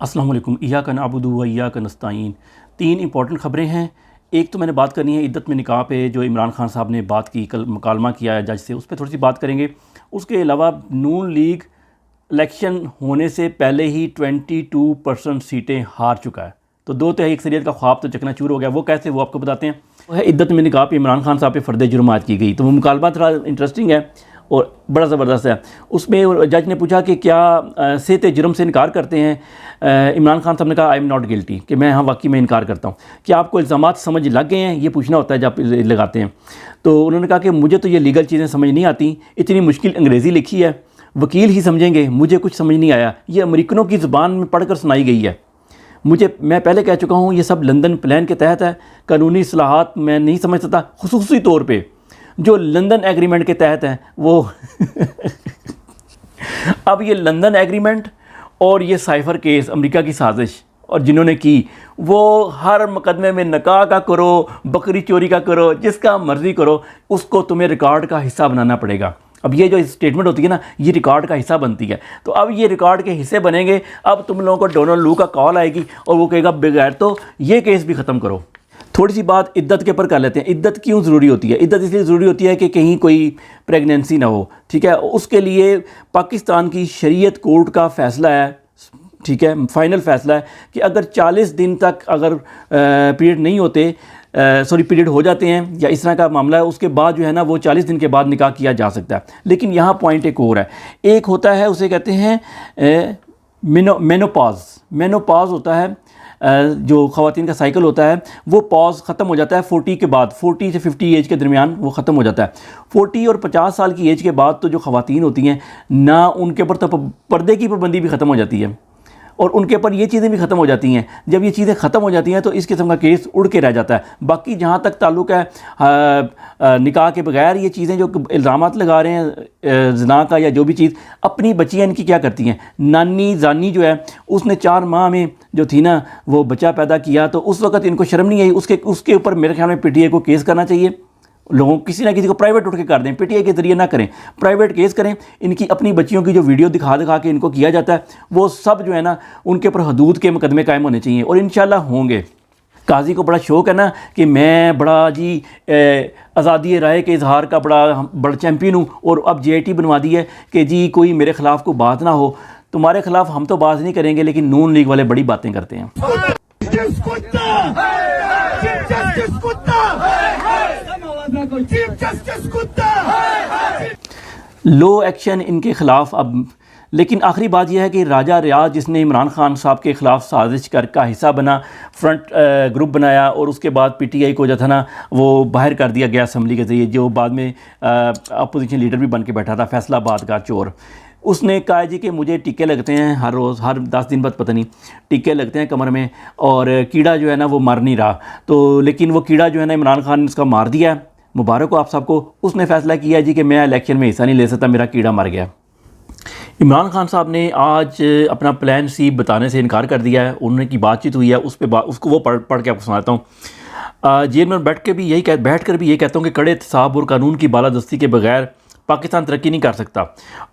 अस्सलाम वालेकुम। इय्याका नअबुदु व इय्याका नस्तईन। तीन इंपॉर्टेंट ख़बरें हैं। एक तो मैंने बात करनी है इद्दत में निकाह पे, जो इमरान खान साहब ने बात की, कल मुकालमा किया है जज से, उस पर थोड़ी सी बात करेंगे। उसके अलावा नून लीग इलेक्शन होने से पहले ही 22% सीटें हार चुका है। तो 2/3 अक्सरियत का ख्वाब तो चकनाचूर हो गया। वो कैसे, वो आपको बताते हैं। वो है इद्दत में निकाह पे इमरान खान साहब पे फ़र्द जुर्म आज की गई। तो वो मुकालमा थोड़ा इंटरेस्टिंग है और बड़ा ज़बरदस्त है। उसमें जज ने पूछा कि क्या सेहत जुर्म से इनकार करते हैं। इमरान खान साहब ने कहा आई एम नॉट गिल्टी, कि मैं हाँ वाकई में इनकार करता हूँ। क्या आपको इल्ज़ामात समझ लग गए हैं, ये पूछना होता है जब लगाते हैं। तो उन्होंने कहा कि मुझे तो ये लीगल चीज़ें समझ नहीं आती, इतनी मुश्किल अंग्रेज़ी लिखी है, वकील ही समझेंगे, मुझे कुछ समझ नहीं आया। ये अमेरिकनों की ज़ुबान में पढ़ कर सुनाई गई है। मैं पहले कह चुका हूँ, ये सब लंदन प्लान के तहत है। कानूनी इस्लाहात मैं नहीं समझ सकता, खुसूसी तौर पर जो लंदन एग्रीमेंट के तहत हैं वो अब ये लंदन एग्रीमेंट और ये साइफ़र केस, अमेरिका की साजिश और जिन्होंने की, वो हर मुकदमे में निकाह का करो, बकरी चोरी का करो, जिसका मर्ज़ी करो, उसको तुम्हें रिकॉर्ड का हिस्सा बनाना पड़ेगा। अब ये जो स्टेटमेंट होती है ना, ये रिकॉर्ड का हिस्सा बनती है। तो अब ये रिकॉर्ड के हिस्से बनेंगे। अब तुम लोगों को डोनाल्ड लू का कॉल आएगी और वो कहेगा बगैर तो ये केस भी ख़त्म करो। थोड़ी सी बात इद्दत के ऊपर कर लेते हैं। इद्दत क्यों ज़रूरी होती है? इद्दत इसलिए ज़रूरी होती है कि कहीं कोई प्रेगनेंसी ना हो, ठीक है। उसके लिए पाकिस्तान की शरीयत कोर्ट का फ़ैसला है, ठीक है, फ़ाइनल फ़ैसला है कि अगर 40 दिन तक अगर पीरियड नहीं होते, पीरियड हो जाते हैं या इस तरह का मामला है, उसके बाद जो है ना वो 40 दिन के बाद निकाह किया जा सकता है। लेकिन यहाँ पॉइंट एक और है। एक होता है, उसे कहते हैं मेनोपॉज होता है, जो ख़वातीन का साइकिल होता है, वो पॉज ख़त्म हो जाता है 40 के बाद। 40 से 50 एज के दरमियान वो ख़त्म हो जाता है। 40 और 50 साल की एज के बाद तो जो ख़वातीन होती हैं ना, उनके ऊपर तो पर्दे की पाबंदी भी ख़त्म हो जाती है और उनके ऊपर ये चीज़ें भी ख़त्म हो जाती हैं। जब ये चीज़ें ख़त्म हो जाती हैं तो इस किस्म का केस उड़ के रह जाता है। बाकी जहाँ तक ताल्लुक़ है निकाह के बगैर, ये चीज़ें जो इल्ज़ामात लगा रहे हैं ज़िना का या जो भी चीज़, अपनी बच्चियाँ इनकी क्या करती हैं। नानी जानी जो है, उसने 4 माह में जो थी ना वो बच्चा पैदा किया, तो उस वक़्त इनको शर्म नहीं आई। उसके ऊपर मेरे ख्याल में पीटीआई को केस करना चाहिए। लोगों किसी ना किसी को प्राइवेट उठ के कर दें, पीटीआई के ज़रिए ना करें, प्राइवेट केस करें। इनकी अपनी बच्चियों की जो वीडियो दिखा के इनको किया जाता है, वो सब जो है ना उनके ऊपर हदूद के मुकदमे कायम होने चाहिए और इंशाल्लाह होंगे। काजी को बड़ा शौक़ है ना कि मैं बड़ा जी आज़ादी राय के इजहार का बड़ा चैम्पियन हूँ, और अब JIT बनवा दी है कि जी कोई मेरे ख़िलाफ़ को बात ना हो। तुम्हारे ख़िलाफ़ हम तो बात नहीं करेंगे, लेकिन नून लीग वाले बड़ी बातें करते हैं। लो एक्शन इनके ख़िलाफ़ अब। लेकिन आखिरी बात यह है कि राजा रियाज, जिसने इमरान खान साहब के ख़िलाफ़ साजिश का हिस्सा बना, फ्रंट ग्रुप बनाया और उसके बाद PTI को जो था ना वो बाहर कर दिया गया असम्बली के ज़रिए, जो बाद में अपोजिशन लीडर भी बन के बैठा था, फैसलाबाद का चोर। उसने कहा जी कि मुझे टीके लगते हैं हर रोज़, हर 10 दिन बाद पता नहीं टीके लगते हैं कमर में, और कीड़ा जो है ना वो मर नहीं रहा। तो लेकिन वो कीड़ा जो है ना इमरान खान ने उसका मार दिया। मुबारक हो आप सबको। उसने फ़ैसला किया जी कि मैं इलेक्शन में हिस्सा नहीं ले सकता, मेरा कीड़ा मर गया। इमरान खान साहब ने आज अपना प्लान C बताने से इनकार कर दिया है। उनकी बातचीत हुई है, उसको वो पढ़ के आपको सुनाता हूँ। जेल में बैठ कर भी यही कहता हूँ कि कड़े एहतसाब और कानून की बालादस्ती के बगैर पाकिस्तान तरक्की नहीं कर सकता।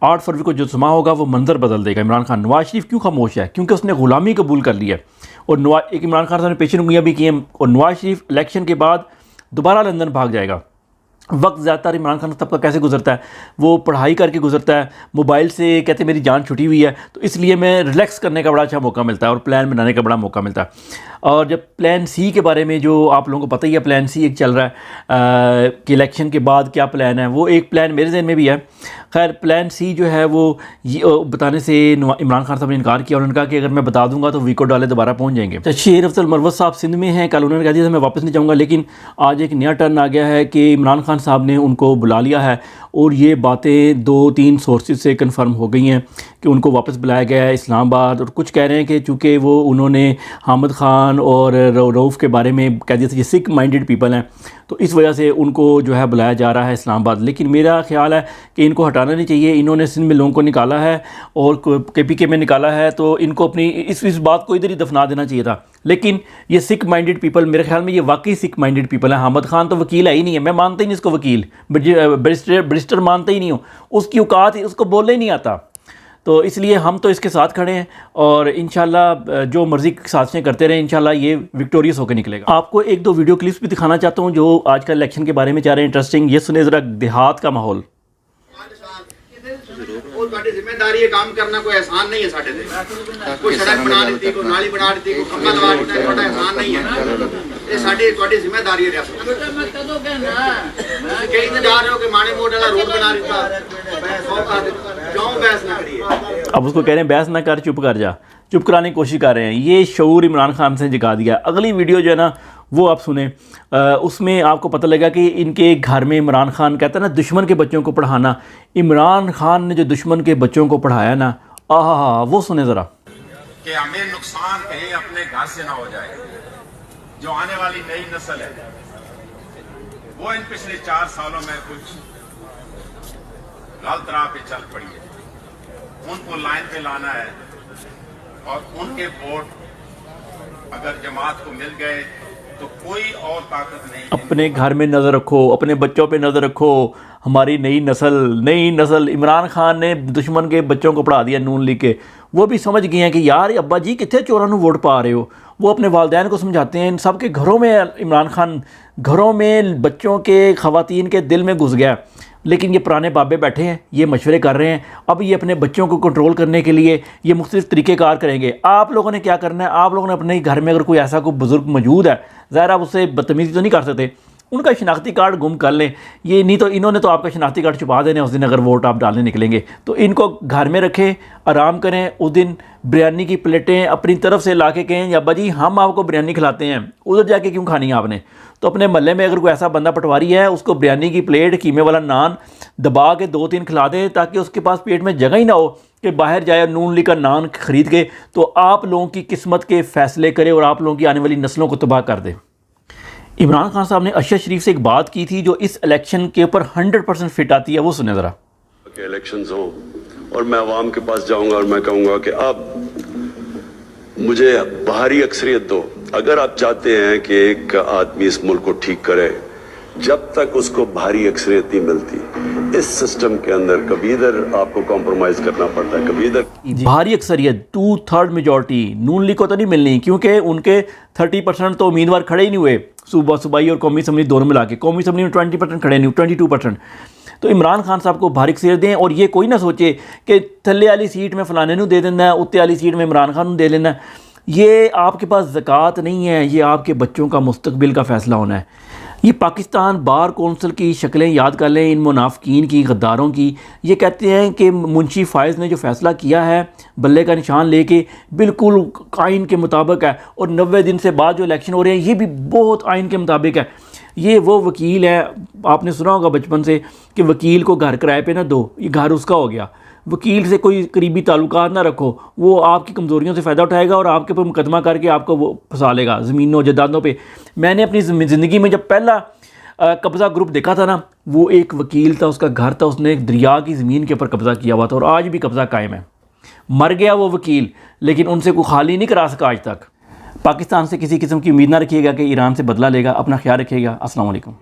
8 फरवरी को जो जुमा होगा वो मंजर बदल देगा। इमरान खान, नवाज शरीफ क्यों खामोश है? क्योंकि उसने ग़ुलामी कबूल कर ली है। और एक इमरान खान साहब ने पेशन गोइयां भी की हैं, और नवाज शरीफ इलेक्शन के बाद दोबारा लंदन भाग जाएगा। वक्त ज़्यादातर इमरान खान साहब का कैसे गुजरता है? वो पढ़ाई करके गुजरता है, मोबाइल से कहते हैं मेरी जान छुटी हुई है, तो इसलिए मैं रिलैक्स करने का बड़ा अच्छा मौका मिलता है और प्लान बनाने का बड़ा मौका मिलता है। और जब प्लान C के बारे में, जो आप लोगों को पता ही है, प्लान C एक चल रहा है कि इलेक्शन के बाद क्या प्लान है, वो एक प्लान मेरे जहन में भी है। खैर प्लान C जो है वो ये बताने से इमरान खान साहब ने इनकार किया। उन्होंने कहा कि अगर मैं बता दूंगा तो वीको डाले दोबारा पहुंच जाएंगे। तो शेर अफजल मरवत साहब सिंध में हैं, कल उन्होंने कहा दिया था मैं वापस नहीं जाऊँगा, लेकिन आज एक नया टर्न आ गया है कि इमरान खान साहब ने उनको बुला लिया है और ये बातें 2-3 सोर्सेज से कंफर्म हो गई हैं कि उनको वापस बुलाया गया है इस्लामाबाद। और कुछ कह रहे हैं कि चूँकि उन्होंने हामिद खान और रऊफ़ के बारे में कह दिया था, ये सिख माइंडेड पीपल हैं, तो इस वजह से उनको जो है बुलाया जा रहा है इस्लामाबाद। लेकिन मेरा ख्याल है कि इनको हटाना नहीं चाहिए। इन्होंने सिंध में लोगों को निकाला है और KPK में निकाला है, तो इनको अपनी इस बात को इधर ही दफना देना चाहिए था। लेकिन ये सिख माइंडेड पीपल, मेरे ख्याल में ये वाकई सिख माइंडेड पीपल है। हामिद खान तो वकील है ही नहीं है, मैं मानता ही नहीं इसको वकील, बैरिस्टर मानता ही नहीं हूँ, उसकी औकात उसको बोलना ही नहीं आता। तो इसलिए हम तो इसके साथ खड़े हैं और इंशाल्लाह जो मर्ज़ी साजिशें करते रहें, इंशाल्लाह ये विक्टोरियस होकर निकलेगा। आपको एक दो वीडियो क्लिप्स भी दिखाना चाहता हूँ जो आजकल इलेक्शन के बारे में चाह रहे हैं, इंटरेस्टिंग। ये सुने ज़रा देहात का माहौल। जिम्मेदारी है, काम करना कोई एहसान नहीं है। साढ़े कोई सड़क बना दी, कोई नाली बना दी, कोई खंभा लगा दी, छोटा एहसान नहीं है। ये साड़ी थोड़ी जिम्मेदारी है। कहीं तो जा रहे हो कि माड़े मोटे वाला रोड बना देता, क्यों बहस ना करिए। अब उसको कह रहे हैं बहस ना कर, चुप कर जा, चुप कराने की कोशिश कर रहे हैं। ये शऊर इमरान खान से जगा दिया। अगली वीडियो जो है ना वो आप सुने, उसमें आपको पता लगा कि इनके घर में इमरान खान कहता है ना दुश्मन के बच्चों को पढ़ाना, इमरान खान ने जो दुश्मन के बच्चों को पढ़ाया ना, आहा, वो सुने ज़रा। कि हमें नुकसान कहीं अपने घर से ना हो जाए। जो आने वाली नई नस्ल है वो इन पिछले 4 सालों में कुछ गलत राह पे चल पड़ी है। उनको लाइन पे लाना है और उनके वोट अगर जमात को मिल गए तो कोई और ताकत नहीं। अपने घर में नज़र रखो, अपने बच्चों पे नज़र रखो। हमारी नई नस्ल, इमरान खान ने दुश्मन के बच्चों को पढ़ा दिया नून लीग के। वो भी समझ गए हैं कि यार अब्बा जी कितने चोरों को वोट पा रहे हो। वो अपने वालिदैन को समझाते हैं। इन सब के घरों में इमरान खान, घरों में बच्चों के, ख़वातीन के दिल में घुस गया। लेकिन ये पुराने बाबे बैठे हैं, ये मशवरे कर रहे हैं। अब ये अपने बच्चों को कंट्रोल करने के लिए ये मुख्तलिफ़ तरीक़ेकार करेंगे। आप लोगों ने क्या करना है, आप लोगों ने अपने घर में अगर कोई ऐसा कोई बुज़ुर्ग मौजूद है, ज़ाहिर आप उससे बदतमीज़ी तो नहीं कर सकते, उनका शनाख्ती कार्ड गुम कर लें। ये नहीं तो इन्होंने तो आपका शनाख्ती कार्ड छुपा देना उस दिन अगर वोट आप डालने निकलेंगे। तो इनको घर में रखें, आराम करें। उस दिन बिरयानी की प्लेटें अपनी तरफ से ला के कहें अब्बा जी हम आपको बिरयानी खिलाते हैं, उधर जाके क्यों खानी है आपने। तो अपने महल्ले में अगर कोई ऐसा बंदा पटवारी है, उसको बिरयानी की प्लेट, कीमे वाला नान दबा के 2-3 खिला दें, ताकि उसके पास पेट में जगह ही ना हो कि बाहर जाए नून लीग का नान ख़रीद के तो आप लोगों की किस्मत के फ़ैसले करे और आप लोगों की आने वाली नस्लों को तबाह कर दे। इमरान खान साहब ने अरशद शरीफ से एक बात की थी जो इस इलेक्शन के ऊपर 100% फिट आती है, वो सुने ज़रा। इलेक्शंस हो और मैं अवाम के पास जाऊंगा और मैं कहूंगा कि अब मुझे भारी अक्सरियत दो। अगर आप चाहते हैं कि एक आदमी इस मुल्क को ठीक करे, जब तक उसको भारी अक्सरियत नहीं मिलती इस सिस्टम के अंदर, कभी इधर आपको कॉम्प्रोमाइज़ करना पड़ता है, कभी इधर। भारी अक्सरियत 2/3 मेजॉरिटी नून लीग को तो नहीं मिलनी, क्योंकि उनके 30% तो उम्मीदवार खड़े ही नहीं हुए, सूबाई और कौमी असम्बली दोनों मिला के। कौमी असम्बली में 20% खड़े नहीं, 22%। तो इमरान खान साहब को भारी अक्सरियत दें और ये कोई ना सोचे कि थल्ले वाली सीट में फ़लाने नूं दे देना है, उत्ते वाली सीट में इमरान खान नूं दे लेना है। ये आपके पास ज़कात नहीं है, ये आपके बच्चों का मुस्तकबिल का फ़ैसला होना है। ये पाकिस्तान बार कौंसिल की शक्लें याद कर लें, इन मुनाफिकीन की, गद्दारों की। ये कहते हैं कि मुंशी फ़ायज़ ने जो फ़ैसला किया है बल्ले का निशान लेके बिल्कुल आइन के मुताबिक है, और 90 दिन से बाद जो इलेक्शन हो रहे हैं ये भी बहुत आइन के मुताबिक है। ये वो वकील है, आपने सुना होगा बचपन से कि वकील को घर किराए पे ना दो, ये घर उसका हो गया। वकील से कोई करीबी ताल्लुकात ना रखो, वो आपकी कमज़ोरियों से फ़ायदा उठाएगा और आपके ऊपर मुकदमा करके आपको वो फंसा लेगा ज़मीनों जायदादों पे। मैंने अपनी ज़िंदगी में जब पहला कब्ज़ा ग्रुप देखा था ना, वो एक वकील था, उसका घर था, उसने एक दरिया की ज़मीन के ऊपर कब्ज़ा किया हुआ था और आज भी कब्ज़ा कायम है। मर गया वो वकील, लेकिन उनसे कोई खाली नहीं करा सका आज तक। पाकिस्तान से किसी किस्म की उम्मीद ना रखिएगा कि ईरान से बदला लेगा। अपना ख्याल रखिएगा। अस्सलाम वालेकुम।